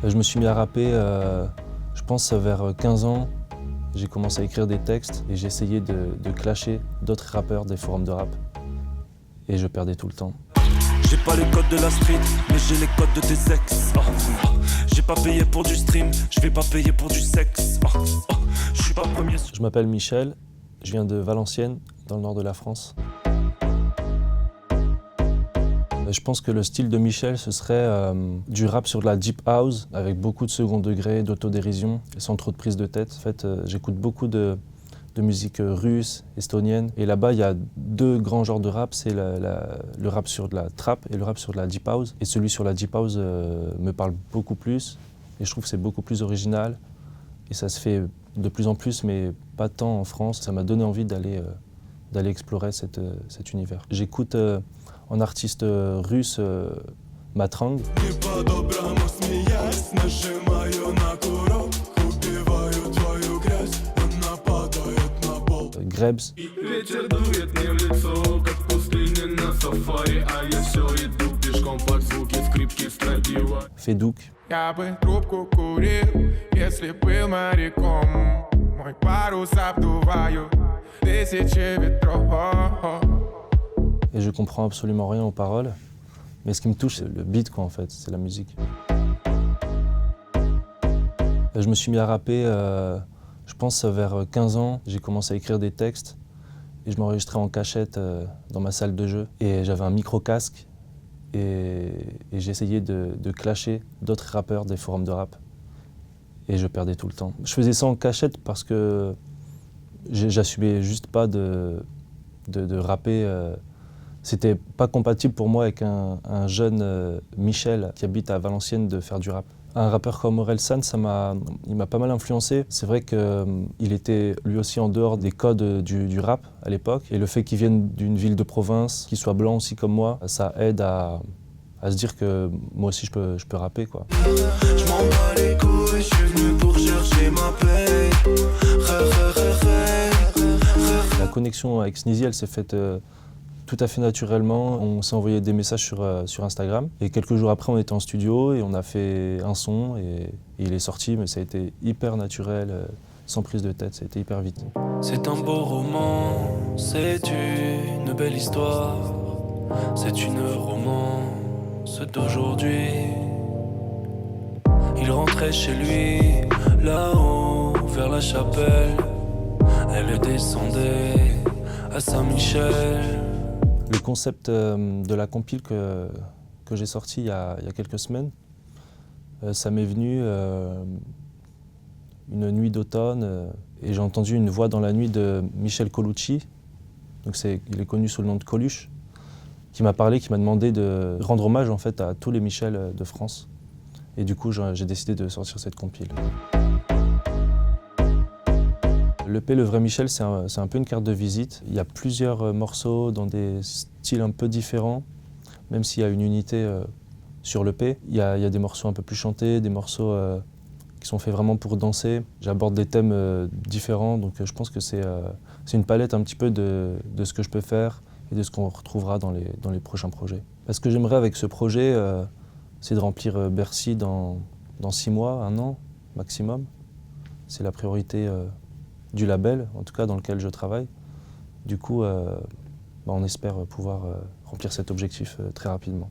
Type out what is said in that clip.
Je me suis mis à rapper, je pense vers 15 ans. J'ai commencé à écrire des textes et j'ai essayé de clasher d'autres rappeurs des forums de rap. Et je perdais tout le temps. J'ai pas les codes de la street, mais j'ai les codes de tes ex. J'ai pas payé pour du stream, je vais pas payer pour du sexe. Je suis pas premier. Je m'appelle Michel, je viens de Valenciennes, dans le nord de la France. Je pense que le style de Michel, ce serait du rap sur de la deep house, avec beaucoup de second degré, d'autodérision, et sans trop de prise de tête. En fait, j'écoute beaucoup de musique russe, estonienne. Et là-bas, il y a deux grands genres de rap. C'est le rap sur de la trap et le rap sur de la deep house. Et celui sur la deep house me parle beaucoup plus. Et je trouve que c'est beaucoup plus original. Et ça se fait de plus en plus, mais pas tant en France. Ça m'a donné envie d'aller explorer cet univers. J'écoute en artiste russe Matrang. Grebs. Fedouk. Et je comprends absolument rien aux paroles, mais ce qui me touche, c'est le beat, quoi, en fait, c'est la musique. Je me suis mis à rapper, je pense vers 15 ans. J'ai commencé à écrire des textes et je m'enregistrais en cachette dans ma salle de jeu. Et j'avais un micro-casque et j'essayais de clasher d'autres rappeurs des forums de rap. Et je perdais tout le temps. Je faisais ça en cachette parce que j'assumais juste pas de rapper. C'était pas compatible pour moi avec un jeune Michel qui habite à Valenciennes de faire du rap. Un rappeur comme Orelsan, il m'a pas mal influencé. C'est vrai qu'il était lui aussi en dehors des codes du rap à l'époque. Et le fait qu'il vienne d'une ville de province, qu'il soit blanc aussi comme moi, ça aide à se dire que moi aussi je peux rapper, quoi. Je m'en bats les couilles, je suis venu pour chercher ma paix. La connexion avec Sneezy, elle s'est faite tout à fait naturellement. On s'est envoyé des messages sur Instagram. Et quelques jours après, on était en studio et on a fait un son et il est sorti, mais ça a été hyper naturel, sans prise de tête, ça a été hyper vite. C'est un beau roman, c'est une belle histoire, c'est une romance d'aujourd'hui. Il rentrait chez lui, là-haut, vers la chapelle. Elle descendait à Saint-Michel. Le concept de la compile que j'ai sorti il y a quelques semaines, ça m'est venu une nuit d'automne et j'ai entendu une voix dans la nuit de Michel Colucci, donc il est connu sous le nom de Coluche, qui m'a parlé, qui m'a demandé de rendre hommage en fait à tous les Michel de France. Et du coup, j'ai décidé de sortir cette compile. L'EP Le Vrai Michel, c'est un peu une carte de visite. Il y a plusieurs morceaux dans des styles un peu différents, même s'il y a une unité sur l'EP. Il y a des morceaux un peu plus chantés, des morceaux qui sont faits vraiment pour danser. J'aborde des thèmes différents, donc je pense que c'est une palette un petit peu de ce que je peux faire et de ce qu'on retrouvera dans les prochains projets. Ce que j'aimerais avec ce projet, c'est de remplir Bercy dans 6 mois, 1 an maximum. C'est la priorité du label, en tout cas dans lequel je travaille. Du coup, on espère pouvoir remplir cet objectif très rapidement.